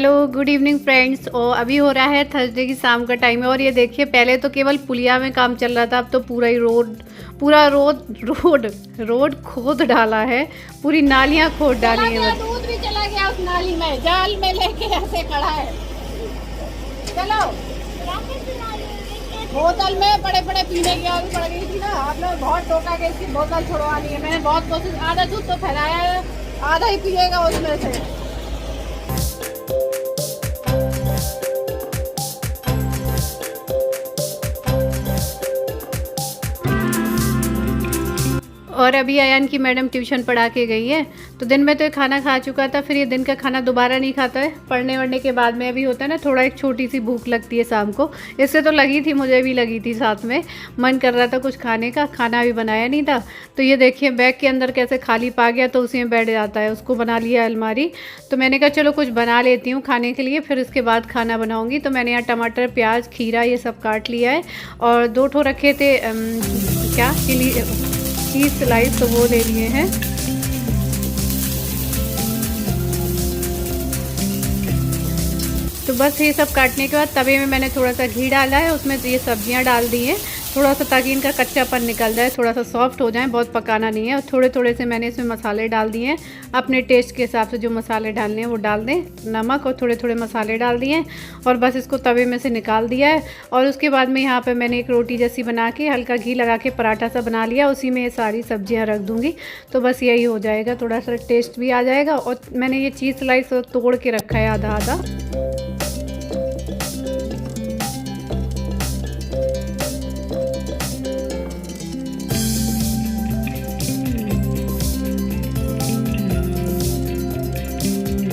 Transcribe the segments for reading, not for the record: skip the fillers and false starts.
Hello good evening friends. और अभी हो रहा है थर्सडे की शाम का टाइम है और ये देखिए पहले तो केवल पुलिया में काम चल रहा था, अब तो पूरा रोड खोद डाला है, पूरी नालियां खोद डाली हैं। दूध भी चला गया उस नाली में, जाल में लेके ऐसे खड़ा है। चलो बोतल में बड़े बड़े पीने की आदत पड़ गई थी ना, आपने बहुत टोका के इसकी बोतल छुड़वानी है। मैंने बहुत कोशिश, आधा दूध तो फैलाया है, आधा ही पिएगा उसमें से। और अभी अयान की मैडम ट्यूशन पढ़ा के गई है, तो दिन में तो ये खाना खा चुका था, फिर ये दिन का खाना दोबारा नहीं खाता है। पढ़ने वढ़ने के बाद में अभी होता है ना, थोड़ा एक छोटी सी भूख लगती है शाम को। इससे तो लगी थी, मुझे भी लगी थी, साथ में मन कर रहा था कुछ खाने का, खाना भी बनाया नहीं था। तो ये देखिए बैग के अंदर कैसे खाली पा गया, तो उसी में बैठ जाता है। उसको बना लिया अलमारी, तो मैंने कहा चलो कुछ बना लेती हूँ खाने के लिए, फिर उसके बाद खाना बनाऊँगी। तो मैंने यहाँ टमाटर, प्याज, खीरा ये सब काट लिया है और 2 ठो रखे थे चीज़ स्लाइस, तो वो ले लिए हैं। तो बस ये सब काटने के बाद तवे में मैंने थोड़ा सा घी डाला है, उसमें ये सब्जियां डाल दी हैं थोड़ा सा, ताकि इनका कच्चापन निकल जाए, थोड़ा सा सॉफ्ट हो जाए, बहुत पकाना नहीं है। और थोड़े थोड़े से मैंने इसमें मसाले डाल दिए हैं, अपने टेस्ट के हिसाब से जो मसाले डालने हैं वो डाल दें, नमक और थोड़े थोड़े मसाले डाल दिए हैं। और बस इसको तवे में से निकाल दिया है। और उसके बाद में यहाँ पे मैंने एक रोटी जैसी बना के हल्का घी लगा के पराठा सा बना लिया, उसी में ये सारी सब्जियाँ रख दूँगी। तो बस यही हो जाएगा, थोड़ा सा टेस्ट भी आ जाएगा। और मैंने ये चीज़ स्लाइस तोड़ के रखा है आधा आधा।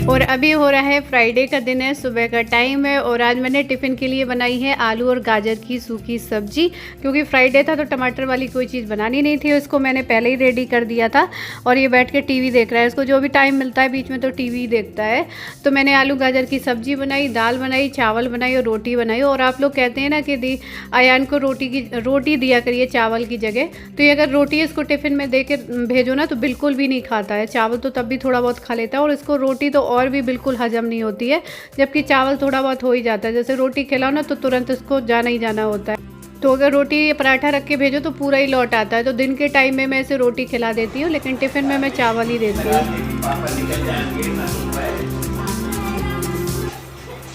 और अभी हो रहा है फ्राइडे का दिन है, सुबह का टाइम है। और आज मैंने टिफ़िन के लिए बनाई है आलू और गाजर की सूखी सब्जी, क्योंकि फ्राइडे था तो टमाटर वाली कोई चीज़ बनानी नहीं थी। उसको मैंने पहले ही रेडी कर दिया था। और ये बैठ के टीवी देख रहा है, इसको जो भी टाइम मिलता है बीच में तो टीवी देखता है। तो मैंने आलू गाजर की सब्जी बनाई, दाल बनाई, चावल बनाई और रोटी बनाई। और आप लोग कहते हैं ना कि अयान को रोटी दिया करिए चावल की जगह, तो ये अगर रोटी इसको टिफ़िन में दे के भेजो ना तो बिल्कुल भी नहीं खाता है। चावल तो तब भी थोड़ा बहुत खा लेता है, और इसको रोटी तो और भी बिल्कुल हजम नहीं होती है, जबकि चावल थोड़ा बहुत हो ही जाता है। जैसे रोटी खिलाओ ना तो तुरंत इसको जाना ही जाना होता है। तो अगर रोटी पराठा रख के भेजो तो पूरा ही लौट आता है। तो दिन के टाइम में मैं इसे रोटी खिला देती हूँ, लेकिन टिफ़िन में मैं चावल ही देती हूँ।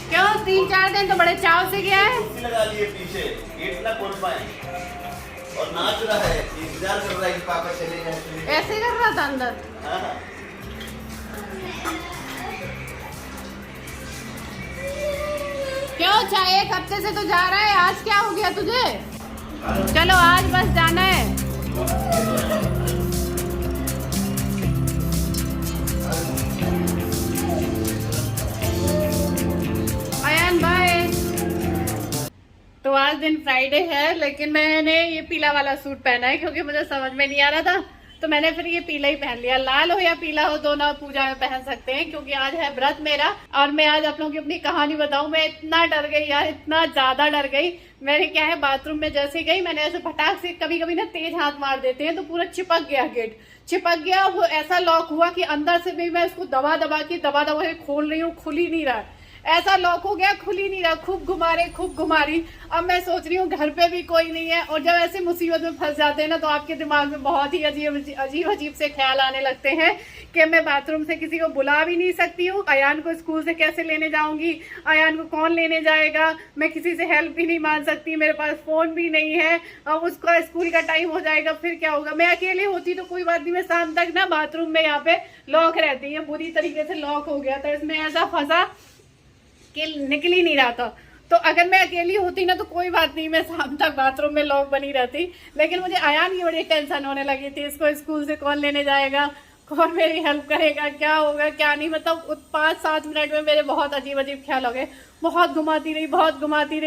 क्यों 3-4 दिन तो बड़े चाव से गया है। लगा लिए पीछे गेट ना खोल पाए और नाच रहा है, इंतजार कर रहा है कि पापा चले जाए। ऐसे कर रहा था अंदर। हाँ। क्यों चाहे एक हफ्ते से तो जा रहा है, आज क्या हो गया तुझे? चलो आज बस जाना है। अयान बाय। तो आज दिन फ्राइडे है, लेकिन मैंने ये पीला वाला सूट पहना है क्योंकि मुझे समझ में नहीं आ रहा था, तो मैंने फिर ये पीला ही पहन लिया। लाल हो या पीला हो, दोनों पूजा में पहन सकते हैं, क्योंकि आज है व्रत मेरा। और मैं आज आप लोगों की अपनी कहानी बताऊं, मैं इतना डर गई यार, इतना ज्यादा डर गई। मैंने क्या है, बाथरूम में जैसे गई, मैंने ऐसे फटाक से, कभी कभी ना तेज हाथ मार देते हैं तो पूरा चिपक गया, गेट चिपक गया। वो ऐसा लॉक हुआ कि अंदर से भी मैं इसको दबा दबा के खोल रही हूँ, खुल ही नहीं रहा, ऐसा लॉक हो गया, खुल ही नहीं रहा। खूब घुमा रही। अब मैं सोच रही हूँ घर पे भी कोई नहीं है, और जब ऐसे मुसीबत में फंस जाते हैं ना तो आपके दिमाग में बहुत ही अजीब से ख्याल आने लगते हैं कि मैं बाथरूम से किसी को बुला भी नहीं सकती हूँ, अयान को स्कूल से कैसे लेने जाऊंगी, अयान को कौन लेने जाएगा, मैं किसी से हेल्प भी नहीं मांग सकती, मेरे पास फोन भी नहीं है, उसका स्कूल का टाइम हो जाएगा, फिर क्या होगा। मैं अकेले होती तो कोई बात नहीं, मैं शाम तक ना बाथरूम में यहाँ पे लॉक रहती है, बुरी तरीके से लॉक हो गया था, इसमें ऐसा फंसा कि निकल ही नहीं रहा था। तो अगर मैं अकेली होती ना तो कोई बात नहीं, मैं शाम तक बाथरूम में लॉक बनी रहती। लेकिन मुझे अयान की बड़ी टेंशन होने लगी थी, इसको स्कूल से कौन लेने जाएगा, कौन मेरी हेल्प करेगा, क्या होगा क्या नहीं। मतलब 5-7 मिनट में मेरे बहुत अजीब ख्याल हो गए। बहुत घुमाती रही,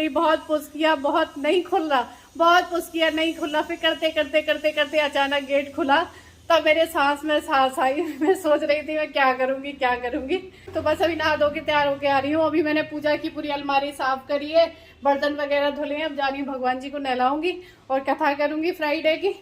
बहुत पुश किया, बहुत नहीं खुल रहा, बहुत पुश किया, नहीं खुल रहा। फिर करते अचानक गेट खुला, तब मेरे सांस में सांस आई। मैं सोच रही थी मैं क्या करूंगी। तो बस अभी नहा धो के तैयार होके आ रही हूँ। अभी मैंने पूजा की पूरी अलमारी साफ करी है, बर्तन वगैरह धुले, अब जा रही हूँ भगवान जी को नहलाऊंगी और कथा करूंगी फ्राइडे की।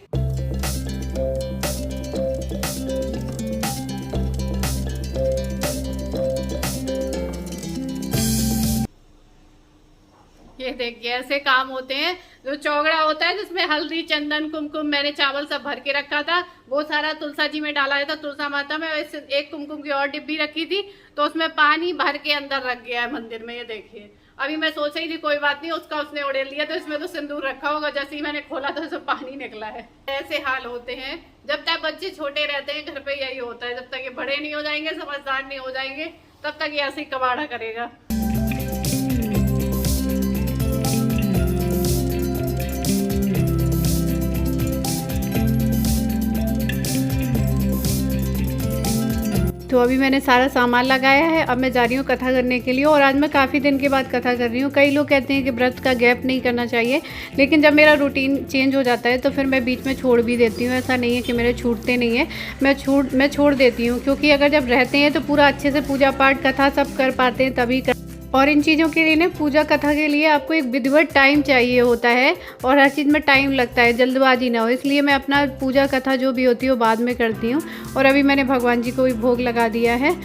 ये देखिए ऐसे काम होते हैं। जो चौगड़ा होता है जिसमें हल्दी चंदन कुमकुम मैंने चावल सब भर के रखा था, वो सारा तुलसा जी में डाला था। तुलसा माता में एक कुमकुम की और डिब्बी रखी थी, तो उसमें पानी भर के अंदर रख गया है मंदिर में। ये देखिए अभी मैं सोच रही थी कोई बात नहीं, उसका उसने उड़ेल लिया, तो इसमें तो सिंदूर रखा होगा। जैसे ही मैंने खोला तो सब पानी निकला है। ऐसे हाल होते हैं जब तक बच्चे छोटे रहते हैं घर पे, यही होता है। जब तक ये बड़े नहीं हो जाएंगे, समझदार नहीं हो जाएंगे, तब तक ये ऐसे ही कबाड़ा करेगा। तो अभी मैंने सारा सामान लगाया है, अब मैं जा रही हूँ कथा करने के लिए। और आज मैं काफ़ी दिन के बाद कथा कर रही हूँ। कई लोग कहते हैं कि व्रत का गैप नहीं करना चाहिए, लेकिन जब मेरा रूटीन चेंज हो जाता है तो फिर मैं बीच में छोड़ भी देती हूँ। ऐसा नहीं है कि मेरे छूटते नहीं है, मैं छोड़ देती हूँ, क्योंकि अगर जब रहते हैं तो पूरा अच्छे से पूजा पाठ कथा सब कर पाते हैं तभी और इन चीज़ों के लिए ना, पूजा कथा के लिए आपको एक विधिवत टाइम चाहिए होता है, और हर चीज़ में टाइम लगता है, जल्दबाजी ना हो। इसलिए मैं अपना पूजा कथा जो भी होती है वो बाद में करती हूँ। और अभी मैंने भगवान जी को भी भोग लगा दिया है।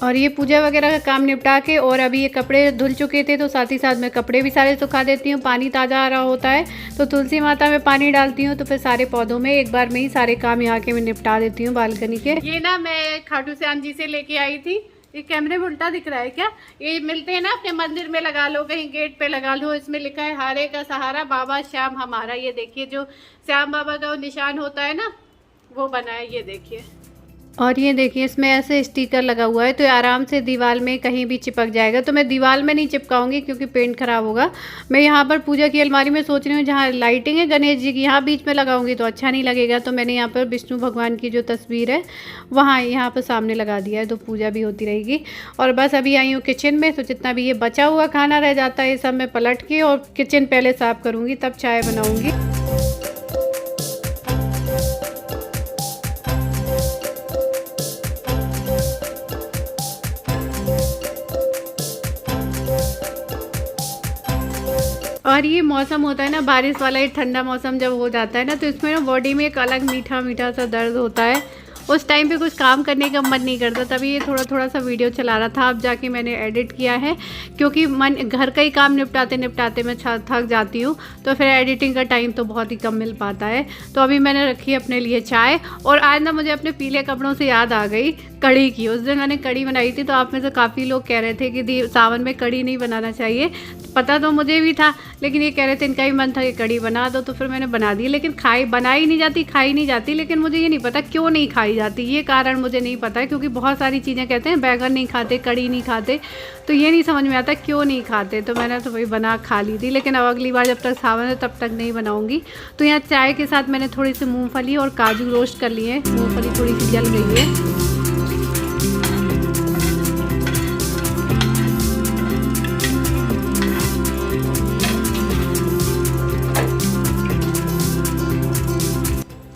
और ये पूजा वगैरह का काम निपटा के, और अभी ये कपड़े धुल चुके थे तो साथ ही साथ मैं कपड़े भी सारे सुखा देती हूँ। पानी ताज़ा आ रहा होता है तो तुलसी माता में पानी डालती हूँ, तो फिर सारे पौधों में एक बार में ही सारे काम यहाँ के मैं निपटा देती हूँ बालकनी के। ये ना मैं खाटू श्याम जी से लेके आई थी। ये कैमरे में उल्टा दिख रहा है क्या? ये मिलते हैं ना, अपने मंदिर में लगा लो, कहीं गेट पे लगा लो। इसमें लिखा है हारे का सहारा बाबा श्याम हमारा। ये देखिए जो श्याम बाबा का निशान होता है ना, वो बना है, ये देखिए। और ये देखिए इसमें ऐसे स्टिकर लगा हुआ है, तो आराम से दीवार में कहीं भी चिपक जाएगा। तो मैं दीवार में नहीं चिपकाऊंगी क्योंकि पेंट खराब होगा। मैं यहाँ पर पूजा की अलमारी में सोच रही हूँ जहाँ लाइटिंग है गणेश जी की, यहाँ बीच में लगाऊंगी तो अच्छा नहीं लगेगा। तो मैंने यहाँ पर विष्णु भगवान की जो तस्वीर है वहाँ यहाँ पर सामने लगा दिया है, तो पूजा भी होती रहेगी। और बस अभी आई हूँ किचन में, तो जितना भी ये बचा हुआ खाना रह जाता है ये सब मैं पलट के और किचन पहले साफ़ करूँगी, तब चाय बनाऊँगी। और ये मौसम होता है ना बारिश वाला, ये ठंडा मौसम जब हो जाता है ना, तो इसमें ना बॉडी में एक अलग मीठा मीठा सा दर्द होता है। उस टाइम पे कुछ काम करने का मन नहीं करता। तभी ये थोड़ा सा वीडियो चला रहा था, अब जाके मैंने एडिट किया है, क्योंकि मन घर का ही काम निपटाते निपटाते मैं थक जाती हूँ, तो फिर एडिटिंग का टाइम तो बहुत ही कम मिल पाता है। तो अभी मैंने रखी है अपने लिए चाय। और आज ना मुझे अपने पीले कपड़ों से याद आ गई कड़ी की। उस दिन मैंने कड़ी बनाई थी, तो आप में से काफ़ी लोग कह रहे थे कि सावन में कड़ी नहीं बनाना चाहिए। पता तो मुझे भी था, लेकिन ये कह रहे थे, इनका ही मन था कि कड़ी बना दो, तो फिर मैंने बना दी। लेकिन खाई नहीं जाती। लेकिन मुझे ये नहीं पता क्यों नहीं खाई जाती, ये कारण मुझे नहीं पता है। क्योंकि बहुत सारी चीज़ें कहते हैं बैगन नहीं खाते, कड़ी नहीं खाते, तो ये नहीं समझ में आता क्यों नहीं खाते। तो मैंने तो वही बना खा ली थी, लेकिन अब अगली बार जब तक सावन है तब तक नहीं बनाऊँगी। तो यहाँ चाय के साथ मैंने थोड़ी सी मूँगफली और काजू रोस्ट कर लिए। मूँगफली थोड़ी सी जल गई है।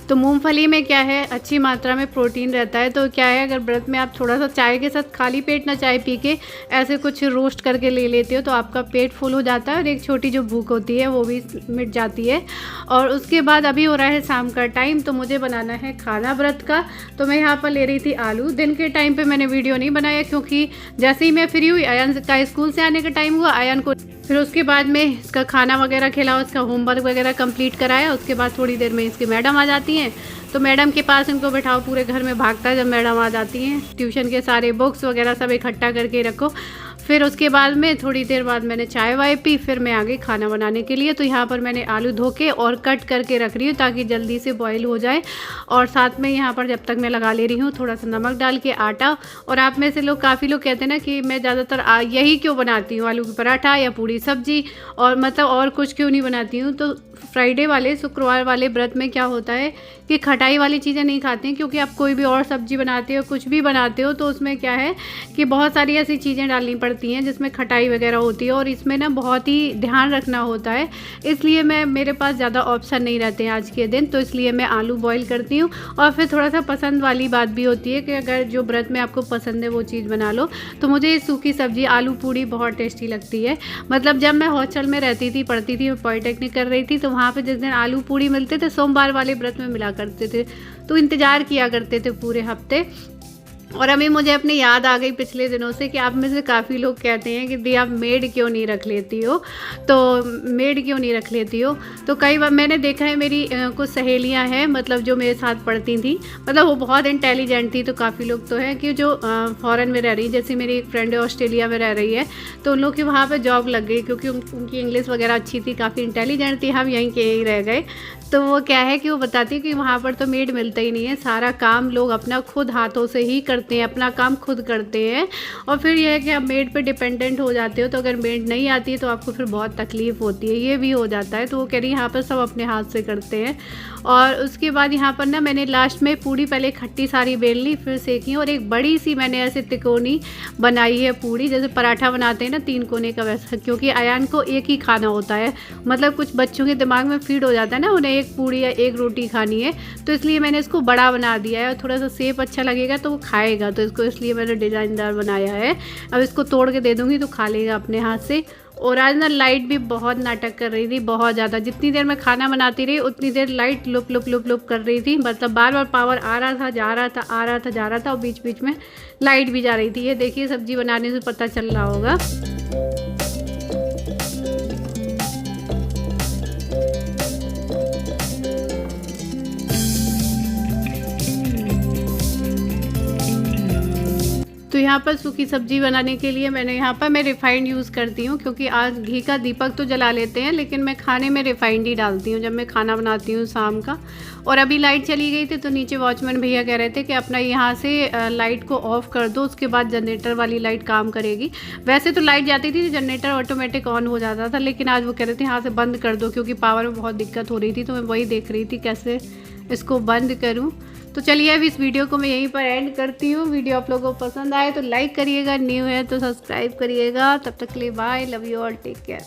तो मूंगफली में क्या है, अच्छी मात्रा में प्रोटीन रहता है। तो क्या है, अगर व्रत में आप थोड़ा सा चाय के साथ खाली पेट ना चाय पी के ऐसे कुछ रोस्ट करके ले लेते हो, तो आपका पेट फुल हो जाता है और एक छोटी जो भूख होती है वो भी मिट जाती है। और उसके बाद अभी हो रहा है शाम का टाइम, तो मुझे बनाना है खाना व्रत का। तो मैं यहाँ पर ले रही थी आलू। दिन के टाइम पर मैंने वीडियो नहीं बनाया, क्योंकि जैसे ही मैं फ्री हुई, अयन का स्कूल से आने का टाइम हुआ, अयन को फिर उसके बाद में इसका खाना वगैरह खिलाओ, इसका होमवर्क वगैरह कंप्लीट कराया। उसके बाद थोड़ी देर में इसकी मैडम आ जाती हैं, तो मैडम के पास इनको बैठाओ। पूरे घर में भागता है जब मैडम आ जाती हैं। ट्यूशन के सारे बुक्स वगैरह सब इकट्ठा करके रखो। फिर उसके बाद में थोड़ी देर बाद मैंने चाय वाय पी, फिर मैं आ गई खाना बनाने के लिए। तो यहाँ पर मैंने आलू धो के और कट करके रख रही हूँ ताकि जल्दी से बॉईल हो जाए। और साथ में यहाँ पर जब तक मैं लगा ले रही हूँ थोड़ा सा नमक डाल के आटा। और आप में से लोग काफ़ी लोग कहते हैं ना कि मैं ज़्यादातर यही क्यों बनाती हूँ, आलू की पराठा या पूड़ी सब्जी, और मतलब और कुछ क्यों नहीं बनाती हूँ। तो फ्राइडे वाले शुक्रवार वाले व्रत में क्या होता है कि खटाई वाली चीज़ें नहीं खाते हैं, क्योंकि आप कोई भी और सब्जी बनाते हो, कुछ भी बनाते हो, तो उसमें क्या है कि बहुत सारी ऐसी चीज़ें डालनी पड़ती हैं जिसमें खटाई वगैरह होती है, और इसमें ना बहुत ही ध्यान रखना होता है। इसलिए मेरे पास ज़्यादा ऑप्शन नहीं रहते हैं आज के दिन, तो इसलिए मैं आलू बॉईल करती हूँ। और फिर थोड़ा सा पसंद वाली बात भी होती है कि अगर जो व्रत में आपको पसंद है वो चीज़ बना लो। तो मुझे ये सूखी सब्जी आलू पूड़ी बहुत टेस्टी लगती है। मतलब जब मैं हॉस्टल में रहती थी, पढ़ती थी, मैं पॉलिटेक्निक कर रही थी, तो वहाँ पे जिस दिन आलू पूड़ी मिलते थे सोमवार वाले व्रत में मिला करते थे, तो इंतज़ार किया करते थे पूरे हफ्ते। और अभी मुझे अपनी याद आ गई पिछले दिनों से कि आप में से काफ़ी लोग कहते हैं कि दी आप मेड क्यों नहीं रख लेती हो, तो मेड क्यों नहीं रख लेती हो। तो कई बार मैंने देखा है, मेरी कुछ सहेलियां हैं मतलब जो मेरे साथ पढ़ती थी, मतलब वो बहुत इंटेलिजेंट थी, तो काफ़ी लोग तो हैं कि जो फॉरेन में रह रही, जैसे मेरी एक फ्रेंड है ऑस्ट्रेलिया में रह रही है, तो उन लोग की वहाँ पर जॉब लग गई क्योंकि उनकी इंग्लिश वगैरह अच्छी थी, काफ़ी इंटेलिजेंट थी। हम यहीं के यहीं रह गए। तो वो क्या है कि वो बताती है कि वहाँ पर तो मेड मिलता ही नहीं है, सारा काम लोग अपना खुद हाथों से ही करते हैं, अपना काम खुद करते हैं। और फिर यह है कि आप मेड पे डिपेंडेंट हो जाते हो, तो अगर मेड नहीं आती है तो आपको फिर बहुत तकलीफ़ होती है, ये भी हो जाता है। तो वो कह रही यहाँ पर सब अपने हाथ से करते हैं। और उसके बाद यहाँ पर ना मैंने लास्ट में पूड़ी पहले खट्टी सारी बेल ली, फिर सेकी, और एक बड़ी सी मैंने ऐसे तिकोनी बनाई है पूड़ी, जैसे पराठा बनाते हैं ना 3 कोने का, वैसा। क्योंकि अयान को एक ही खाना होता है, मतलब कुछ बच्चों के दिमाग में फीड हो जाता है ना, उन्हें एक पूड़ी या एक रोटी खानी है, तो इसलिए मैंने इसको बड़ा बना दिया है। और थोड़ा सा शेप अच्छा लगेगा तो वो खाएगा, तो इसको इसलिए मैंने डिज़ाइनदार बनाया है। अब इसको तोड़ के दे दूँगी तो खा लेगा अपने हाथ से। और आज ना लाइट भी बहुत नाटक कर रही थी, बहुत ज़्यादा। जितनी देर मैं खाना बनाती रही उतनी देर लाइट लुप लुप लुप लुप कर रही थी, मतलब बार बार पावर आ रहा था, जा रहा था, आ रहा था, जा रहा था, और बीच बीच में लाइट भी जा रही थी। ये देखिए सब्जी बनाने से पता चल रहा होगा। तो यहाँ पर सूखी सब्जी बनाने के लिए मैं रिफ़ाइंड यूज़ करती हूँ, क्योंकि आज घी का दीपक तो जला लेते हैं, लेकिन मैं खाने में रिफ़ाइंड ही डालती हूँ जब मैं खाना बनाती हूँ शाम का। और अभी लाइट चली गई थी, तो नीचे वॉचमैन भैया कह रहे थे कि अपना यहाँ से लाइट को ऑफ़ कर दो, उसके बाद जनरेटर वाली लाइट काम करेगी। वैसे तो लाइट जाती थी तो जनरेटर ऑटोमेटिक ऑन हो जाता था, लेकिन आज वो कह रहे थे यहाँ से बंद कर दो, क्योंकि पावर में बहुत दिक्कत हो रही थी। तो मैं वही देख रही थी कैसे इसको बंद करूँ। तो चलिए अब इस वीडियो को मैं यहीं पर एंड करती हूँ। वीडियो आप लोगों को पसंद आए तो लाइक करिएगा, न्यू है तो सब्सक्राइब करिएगा। तब तक के लिए bye, love you all, take care.